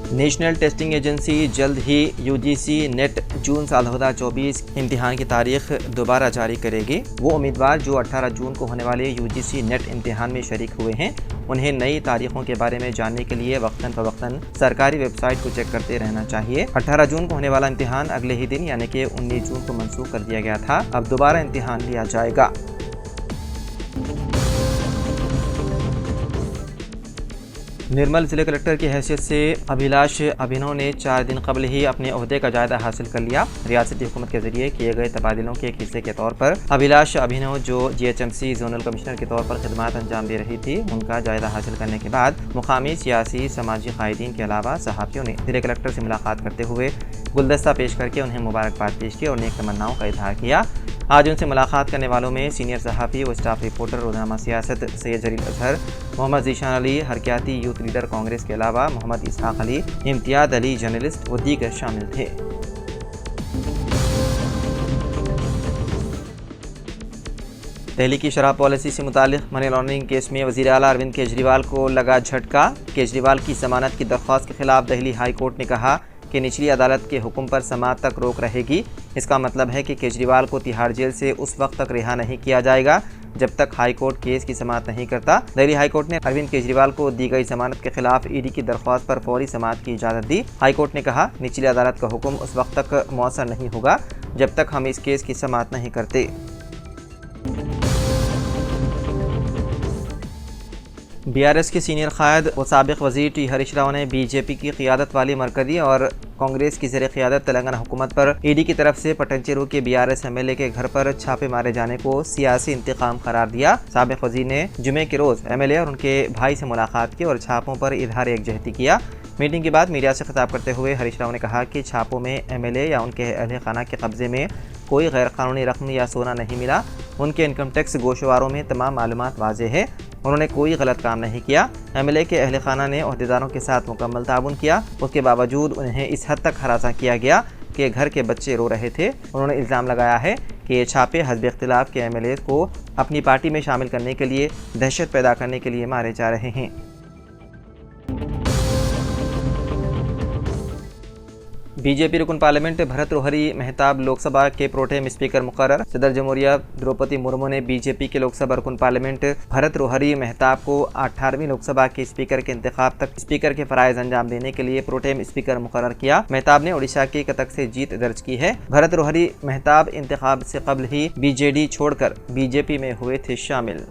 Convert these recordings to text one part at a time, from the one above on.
National testing agency जल्द ही UGC net जून साल 2024 इम्तिहान की तारीख दोबारा जारी करेगी। वो उम्मीदवार जो 18 जून को होने वाले यूजीसी नेट इम्तिहान में शरीक हुए हैं, उन्हें नई तारीखों के बारे में जानने के लिए वक्तन फ़वक्तन सरकारी वेबसाइट को चेक करते रहना चाहिए। 18 जून को होने वाला इम्तिहान अगले ही दिन यानी कि 19 जून को मनसूख कर दिया गया था। अब दोबारा इम्तिहान लिया जाएगा। निर्मल जिले कलेक्टर की हैसियत से अभिलाष अभिनव ने 4 दिन कबल ही अपने ओहदे का जायजा हासिल कर लिया। रियासती हुकूमत के जरिए किए गए तबादलों के एक हिस्से के तौर पर अभिलाष अभिनव, जो GHMC जोनल कमिश्नर के तौर पर खिदमात अंजाम दे रही थी, उनका जायजा हासिल करने के बाद मुकामी सियासी समाजी कायदीन के अलावा सहाफ़ियों ने जिले कलेक्टर से मुलाकात करते हुए गुलदस्ता पेश करके उन्हें मुबारकबाद पेश की और नेक तमन्नाओं का इजहार किया। आज उनसे मुलाकात करने वालों में सीनियर सहाफ़ी व स्टाफ रिपोर्टर रोज़नामा सियासत सैयद जलील अजहर, मोहम्मद ज़ीशान अली हरकियाती यूथ लीडर कांग्रेस के अलावा मोहम्मद इसहाक अली, इम्तियाज़ अली जर्नलिस्ट व दीगर शामिल थे। दिल्ली की शराब पॉलिसी से मुतालिक मनी लॉन्ड्रिंग केस में वज़ीर आला अरविंद केजरीवाल को लगा झटका। केजरीवाल की ज़मानत की दरख्वास्त के खिलाफ दिल्ली हाई कोर्ट ने कहा कि निचली अदालत के हुक्म पर समाअत तक रोक रहेगी। इसका मतलब है कि केजरीवाल को तिहाड़ जेल से उस वक्त तक रिहा नहीं किया जाएगा जब तक हाई कोर्ट केस की समाअत नहीं करता। दिल्ली हाई कोर्ट ने अरविंद केजरीवाल को दी गई जमानत के खिलाफ ईडी की दरख्वास्त पर फौरी समाअत की इजाज़त दी। हाई कोर्ट ने कहा, निचली अदालत का हुक्म उस वक्त तक मौसर नहीं होगा जब तक हम इस केस की समाअत नहीं करते। BRS के सीनियर कायद व साबिक वज़ीर टी हरीश राव ने BJP की क़ियादत वाली मरकज़ी और कांग्रेस की ज़ेर क़ियादत तेलंगाना हुकूमत पर ईडी की तरफ से पटनचेरू के BRS MLA के घर पर छापे मारे जाने को सियासी इंतकाम करार दिया। साबिक वज़ीर ने जुमे के रोज़ MLA और उनके भाई से मुलाकात की और छापों पर इजहार एकजहती किया। मीटिंग के बाद मीडिया से खिताब करते हुए हरीश राव ने कहा कि छापों में MLA या उनके अहल खाना के कब्ज़े में कोई गैर कानूनी रकम या सोना नहीं मिला। उनके इनकम टैक्स गोशवारों में तमाम मालूमात वाज़ेह है। उन्होंने कोई गलत काम नहीं किया। MLA के अहल खाना ने ओहदेदारों के साथ मुकम्मल ताउन किया। उसके बावजूद उन्हें इस हद तक हरासा किया गया कि घर के बच्चे रो रहे थे। उन्होंने इल्ज़ाम लगाया है कि ये छापे हस्ब इख्तिलाफ के MLA को अपनी पार्टी में शामिल करने के लिए, दहशत पैदा करने के लिए मारे जा रहे हैं। BJP रुकन पार्लियामेंट भरत रोहरी मेहताब लोकसभा के प्रोटेम स्पीकर मुकर्रर। सदर जमहूरिया द्रौपदी मुर्मू ने BJP के लोकसभा रुकन पार्लियामेंट भरत रोहरी मेहताब को 18वीं लोकसभा के स्पीकर के इंतखाब तक स्पीकर के फ़राइज़ अंजाम देने के लिए प्रोटेम स्पीकर मुकर्रर किया। मेहताब ने उड़ीसा के कटक से जीत दर्ज की है। भरत रोहरी मेहताब इंतखाब से कबल ही BJD छोड़कर BJP में हुए थे शामिल।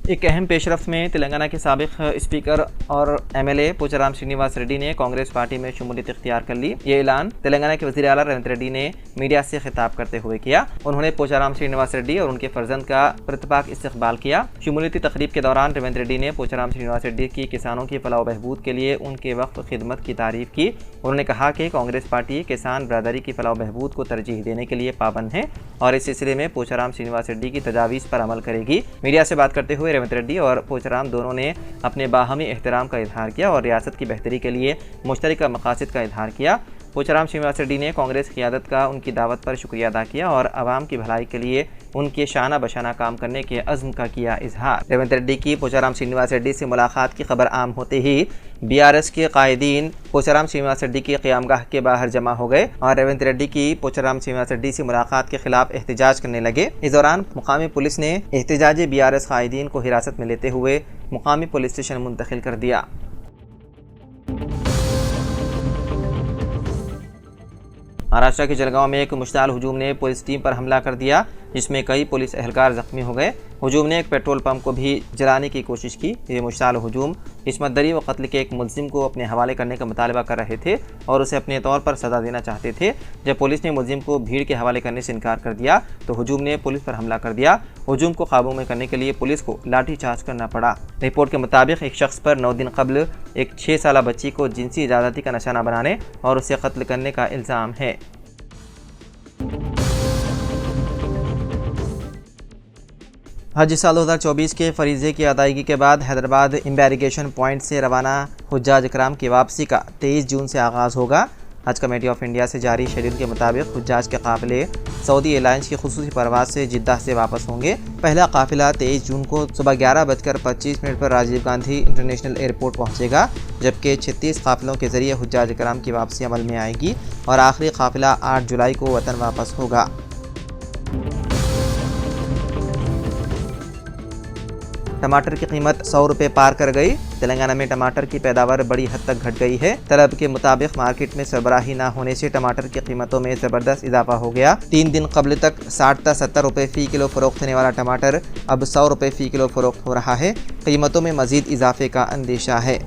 एक अहम पेशरफ्त में तेलंगाना के साबिक स्पीकर और MLA पोचाराम श्रीनिवास रेड्डी ने कांग्रेस पार्टी में शमूलियत इख्तियार कर ली। ये ऐलान तेलंगाना के वज़ीर आला रेवंत रेड्डी ने मीडिया से खिताब करते हुए किया। उन्होंने पोचाराम श्रीनिवास रेड्डी और उनके फर्जंद का प्रतिपाक इस्तकबाल किया। शमूलियती तकरीब के दौरान रेवंत रेड्डी ने पोचाराम श्रीनिवास रेड्डी की किसानों की फलाह बहबूद के लिए उनके वक्त खिदमत की तारीफ की। उन्होंने कहा कि कांग्रेस पार्टी किसान बरादरी की फलाह बहबूद को तरजीह देने के लिए पाबंद है और इस सिलसिले में पोचाराम श्रीनिवास रेड्डी की तजावीज़ पर अमल करेगी। मीडिया से बात करते हुए रेवंत रेड्डी और पोचाराम दोनों ने अपने बाहमी एहतराम का इजहार किया और रियासत की बेहतरी के लिए मुश्तरका मकासद का इजहार किया। पोचाराम श्रीनिवास रेड्डी ने कांग्रेस क़ियादत का उनकी दावत पर शुक्रिया अदा किया और आवाम की भलाई के लिए उनके शाना बशाना काम करने के अज़्म का किया इजहार। रेवंत रेड्डी की पोचाराम श्रीनिवास रेड्डी से मुलाकात की खबर आम होते ही BRS के कायदीन पोचाराम श्रीनिवास रेड्डी की क़यामगाह के बाहर जमा हो गए और रेवंत रेड्डी की पोचाराम श्रीनिवास रेड्डी से मुलाकात के खिलाफ एहतजाज करने लगे। इस दौरान मुकामी पुलिस ने एहतजाजी BRS कायदीन को हिरासत में लेते हुए मुकामी पुलिस स्टेशन मुंतकिल कर दिया। महाराष्ट्र के जलगांव में एक मुश्ताल हुजूम ने पुलिस टीम पर हमला कर दिया, जिसमें कई पुलिस एहलकार जख्मी हो गए। हुजूम ने एक पेट्रोल पंप को भी जलाने की कोशिश की। ये मुश्ताल हुजूम इस्मत दरी व कत्ल के एक मुलजिम को अपने हवाले करने का मुतालबा कर रहे थे और उसे अपने तौर पर सज़ा देना चाहते थे। जब पुलिस ने मुलजिम को भीड़ के हवाले करने से इनकार कर दिया तो हुजूम ने पुलिस पर हमला कर दिया। हुजूम को काबू में करने के लिए पुलिस को लाठीचार्ज करना पड़ा। रिपोर्ट के मुताबिक एक शख्स पर 9 दिन कबल एक 6 साला बच्ची को जिनसी ज़्यादती का निशाना बनाने और उसे कत्ल करने का इल्ज़ाम है। हज साल 2024 के फरीज़े की अदायगी के बाद हैदराबाद एम्बारिगेशन पॉइंट से रवाना हुज्जाज इकराम की वापसी का 23 जून से आगाज़ होगा। हज कमेटी ऑफ इंडिया से जारी शेड्यूल के मुताबिक हुज्जाज के काफ़िले सऊदी एयरलाइंस की खुसूसी परवाज़ से जिद्दा से वापस होंगे। पहला काफ़िला 23 जून को सुबह 11:25 पर राजीव गांधी इंटरनेशनल एयरपोर्ट पहुंचेगा, जबकि 36 काफ़िलों के ज़रिए हुज्जाज इकराम की वापसी अमल में आएगी और आखिरी काफ़िला 8 जुलाई को वतन वापस होगा। टमाटर की कीमत 100 रुपये पार कर गई। तेलंगाना में टमाटर की पैदावार बड़ी हद तक घट गई है। तलब के मुताबिक मार्केट में सरबराही न होने से टमाटर की कीमतों में ज़बरदस्त इजाफा हो गया। 3 दिन कबल तक 60 से 70 रुपये फ़ी किलो फ़रोख्त होने वाला टमाटर अब 100 रुपये फ़ी किलो फ़रोख्त हो रहा है। कीमतों में मज़ीद इजाफे का अंदेशा है।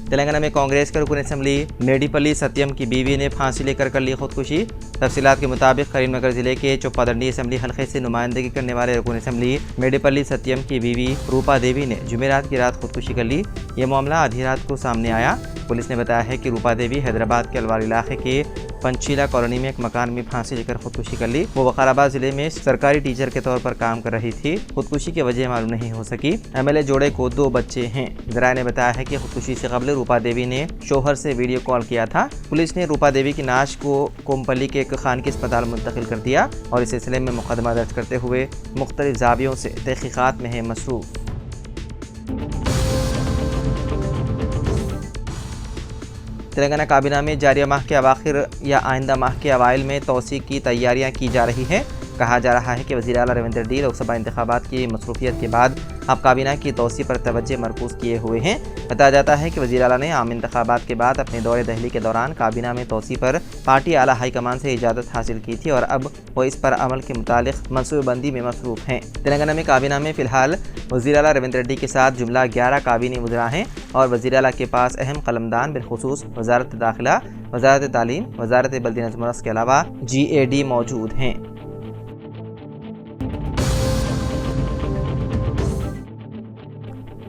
तेलंगाना में कांग्रेस के रुकन असम्बली मेडिपल्ली सत्यम की बीवी ने फांसी लेकर कर ली खुदकुशी। तफसीलात के मुताबिक करीमनगर जिले के चोप्पादंडी असम्बली हल्के से नुमाइंदगी करने वाले रुकन असम्बली मेडिपल्ली सत्यम की बीवी रूपा देवी ने जुमेरात की रात खुदकुशी कर ली। ये मामला आधी रात को सामने आया। पुलिस ने बताया है कि रूपा देवी हैदराबाद के अलवार इलाके के पंचीला कॉलोनी में एक मकान में फांसी लेकर खुदकुशी कर ली। वो वकाराबाद जिले में सरकारी टीचर के तौर पर काम कर रही थी। खुदकुशी की वजह मालूम नहीं हो सकी। एमएलए जोड़े को 2 बच्चे हैं। जराये ने बताया है कि खुदकुशी से कबल रूपा देवी ने शोहर से वीडियो कॉल किया था। पुलिस ने रूपा देवी की नाश को कोमपल्ली के एक खानगी अस्पताल मुंतकिल कर दिया और इस सिलसिले में मुकदमा दर्ज करते हुए मुख्तलिफ ज़ावियों से तहकीकात में है मसरूफ़। तेलंगाना काबीना में जारी माह के अवाखिर या आइंदा माह के अवाइल में तोसी की तैयारियां की जा रही हैं। कहा जा रहा है कि वज़ीर आला रेवंत रेड्डी लोकसभा इंतखाबात की मसरूफियत के बाद अब काबीना की तोसी पर तवज्जो मरकूज़ किए हुए हैं। बताया जाता है कि वज़ीर आला ने आम इंतखाबात के बाद अपने दौरे दहली के दौरान काबीना में तोसी पर पार्टी आला हाईकमान से इजाज़त हासिल की थी और अब वो इस पर अमल के मुतालिक मनसूबबंदी में मसरूफ़ हैं। तेलंगाना में काबीना में फ़िलहाल वज़ीर आला रेवंत रेड्डी के साथ जुमला 11 काबीनी वज़रा हैं और वज़ीर आला के पास अहम कलमदान बिलखुसूस वज़ारत दाखिला, वज़ारत तालीम, वज़ारत बल्दी नज़्म के अलावा GAD मौजूद हैं।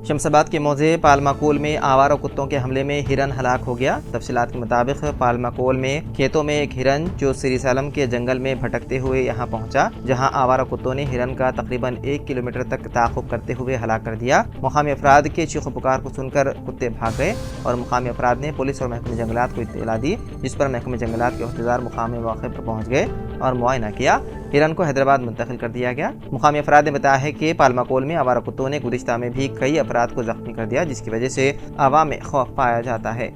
शमशाबाद के मौजे पालमाकोल में आवारा कुत्तों के हमले में हिरन हलाक हो गया। तफसीलात के मुताबिक पालमाकोल में खेतों में एक हिरन जो सिरीसालम के जंगल में भटकते हुए यहां पहुंचा, जहां आवारा कुत्तों ने हिरन का तकरीबन 1 किलोमीटर तक ताक़ुब करते हुए हलाक कर दिया। मुकामी अफराद के चीख पुकार को सुनकर कुत्ते भाग गए और मुकामी अफराद ने पुलिस और महकमे जंगलात को इत्तला दी, जिस पर महकमे जंगलात के अहदेदार मुकामी मौके पर पहुँच गए और मुआयना किया। हिरन को हैदराबाद मुंतकिल कर दिया गया। मुकामी अफराद ने बताया है कि पालमाकोल में आवारा कुत्तों ने गुज़िश्ता में भी कई अफराद को जख्मी कर दिया, जिसकी वजह से आवाम में खौफ पाया जाता है।